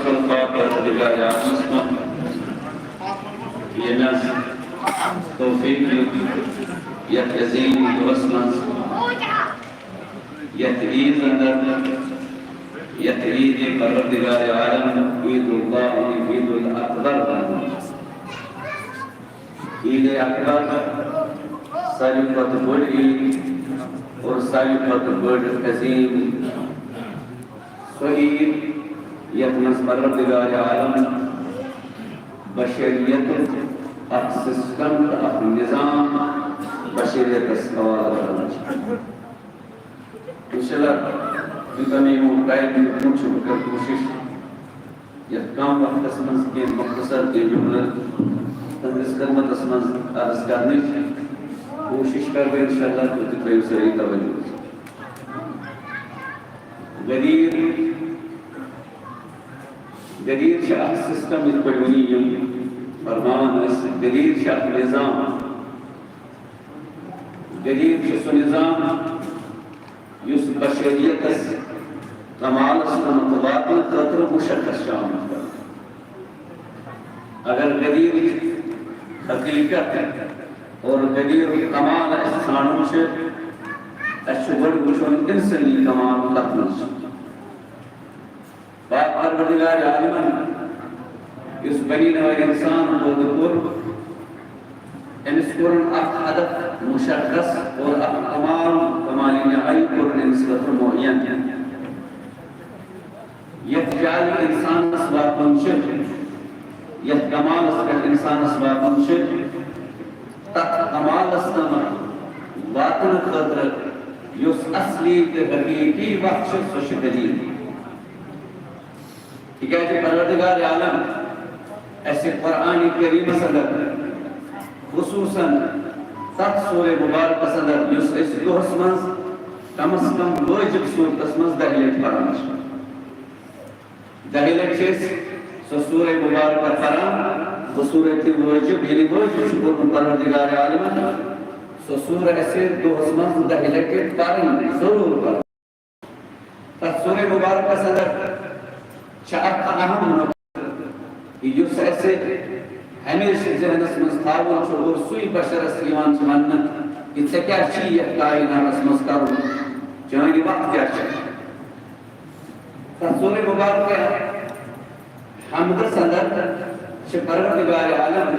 الخلق پروردگار عالم یہ توفیق یک عظیم دوستمند یک عید اندر یک عید پروردگار عالم عید اللہ عید الاکبر عید اکبر ساری بہت بڑی عید اور ساری بہت بڑی عظیم عید یتمس پروردگار عالم بشریت اک سسٹم اک نظام بشریت استوال کرنا انشاءاللہ جتنی موقعی پوچھو کر کوشش یہ کام وقت اسمنز کے مختصر کے جملہ تندس خدمت اسمنز عرض کرنے کوشش کر گئے انشاءاللہ تو تقریب سری توجہ جدید شاہ سسٹم اس پڑھونی فرمان اس جدید شاہ نظام جدید شاہ نظام یس بشریت اس کمال اس مطباقی قطر مشخص شامل اگر جدید حقیقت اور جدید کمال اس خانوں سے اشبر وشون انسانی کمال لکھنس باپ پروردگار عالمن اس بنی نوع انسان کو دکور انس قرن اک حدف مشخص اور اک کمالی نعائی قرن انسلت معین یک جالی انسان اسباب منشر یک کمال اسباب انسان اسباب منشر تک کمال اسنام باطن خطر یس اصلی حقیقی وقت سوش دلیل ٹھیک ہے پروردگار عالم ایسے قرآن کریم صدر خصوصاً تک سورہ مبارک صدر یس اس دوہس منز کم از کم واجب صورت منز دہلیت پڑھانش دہلیت چیز سو سورہ مبارک پڑھان وہ سورت واجب یعنی واجب شکر پروردگار عالم سو سورہ ایسے دوہس منز دہلیت پڑھان ضرور پڑھان تک سورہ مبارک صدر چاہت اہم نقطہ یہ ایسے ہمیشہ ذہن اس مستاول چھو اور سوئی بشر اسلیمان سمانت یہ کیا چیئے کائنات اس مستاول جہاں وقت کیا چاہیے سورہ مبارک ہے حمد صدر چھ پروردگار عالم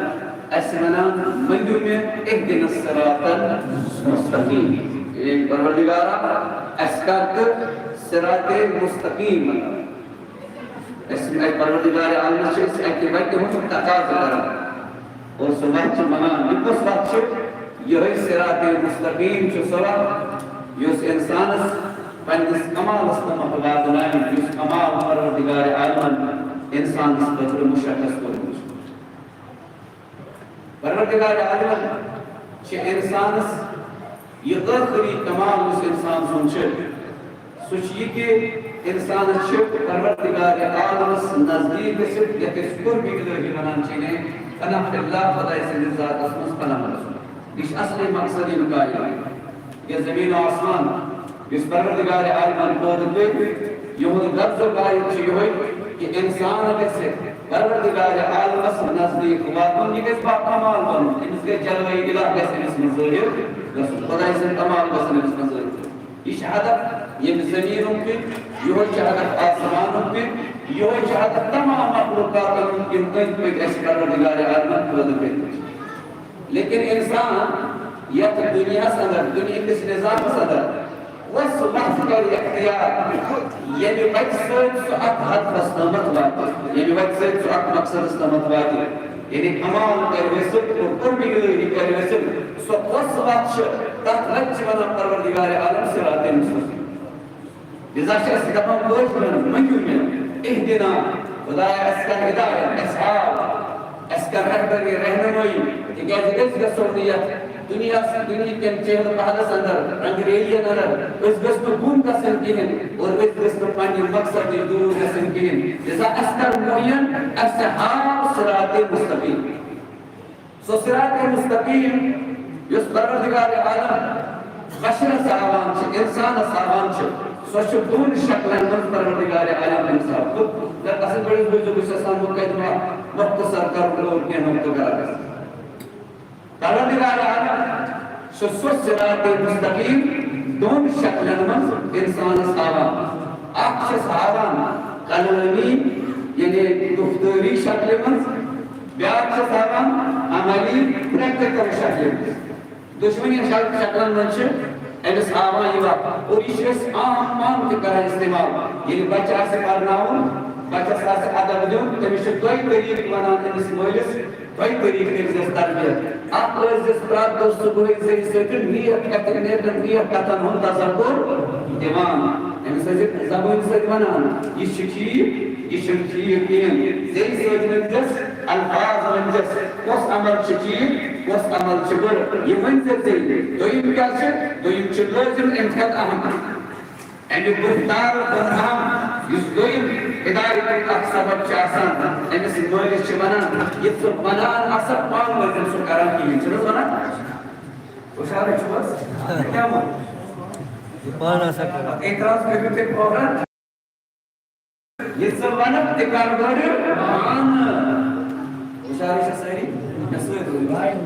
اسمنان مندو میں ایک دن الصراط المستقیم ایک پروردگارہ اسکارت صراط مستقیم اسم ایک پروردگار عالم سے اس اعتبار کے حکم تقاض کرا اور سمجھ منان نکس وقت سے یہ صراط مستقیم چو صراط یہ اس انسان پندس کمال اسلام اخبار دنائیں جس کمال پروردگار عالم انسان اس قدر مشخص کو پروردگار عالم چھ انسان یہ آخری کمال اس انسان سنچے سوچیے کہ انسان چھپ پروردگار عالم نزدیک صرف یا تذکر بھی قدر ہی بنان چاہیے فنا فی اللہ خدا سے ذات اسمس فنا رسول اس اصلی مقصدی مقائی یہ زمین و آسمان اس پروردگار عالم قدر دے یہ لفظ و قائد چاہیے ہوئی کہ انسان سے پروردگار عالم نزدیک واقعی یہ اس بات کمال بنو اس کے جلوی الہ کیسے اس میں ظاہر رسول خدا سے کمال بسن اس میں ظاہر یہ شہادت یہ زمینوں پہ یہ شہادت آسمانوں پہ یہ شہادت تمام مخلوقات ممکن قید پہ ایسے پروردگار عالم خود پہ لیکن انسان یا تو دنیا صدر دنیا کس نظام صدر وس وقت کا اختیار یعنی مقصد سعت حد بسنامت واقع یعنی مقصد سعت مقصد بسنامت واقع یعنی کمال کرویسد اور قربی گلوی کرویسد سو وس وقت تحت رچ بنا پروردگار عالم صراط مستقیم لذا شخص تمام گوش بنا منجو من اہدنا خدای اسکر ہدایت اصحاب اسکر رہبری رہنمائی کہ اس گسولیت دنیا کے چہر پہلس اندر انگریزی اندر اس گست گون کا سنکین اور اس گست پانی مقصد دور کا سنکین لذا اسکر معین اصحاب صراط مستقیم سو صراط مستقیم اس پروردگار عالم بشر صحابان چھ انسان صحابان چھ سوچ دون شکلن من پروردگار عالم انصاف کو اصل بڑے بزرگ بسان مقدمہ مختصر کر لو کہ ہم تو کرا پروردگار عالم صراط مستقیم دون شکلن من انسان ساوا اخش ساوا قلمی یعنی گفتاری شکل من بیاکھ ساوا عملی پریکٹیکل شکل من دشمنی شکلن من امس آوان یہ اور یہ عام مان تہ کر استعمال یل بچہ سے پرناؤن بچس ادب دیون تمس دوئی طریق ونان امس مالس دوئی طریق امس تربیت اخ ٲسۍزٮ۪س پرٛٮ۪تھ دۄہ صُبحٲے ژیٚرِ سۭتۍ نیک کتن ہُنٛد تصور دِوان أمِس ٲسِکھ زبٲنۍ سۭتۍ ونان یہِ چھُ ٹھیٖک یہِ چھُنہٕ ٹھیٖک کِہیٖنۍ ژیٚرِ سۭتۍ ؤنۍزٮ۪س الفاظ ؤنۍزٮ۪س کۄس عمل چھُ ٹھیٖک کۄس عمل چھُ بُرٕ یہِ ؤنۍزٮ۪س ژیٚرِ دوٚیِم کیٛاہ چھُ دوٚیِم چھُ لٲزِم اَمہِ کھۄتہٕ اہم اَمیُک گُفتار کھۄتہٕ اہم یُس دوٚیِم ہدایتُک اکھ سبب چھُ آسان أمِس مٲلِس چھِ ونان یہِ ژٕ ونان آسکھ پانہٕ ؤنۍ سُہ کران کِہیٖنۍ چھُنہٕ حظ ونان ہُشارے چھُو حظ کیٛاہ ووٚن اعتراض کٔرِو تُہۍ فوراً یہ ژٕ ونکھ تہِ کر گۄڈٕ پانہٕ ہُشارے چھا سٲری مےٚ سۭتۍ روٗزِو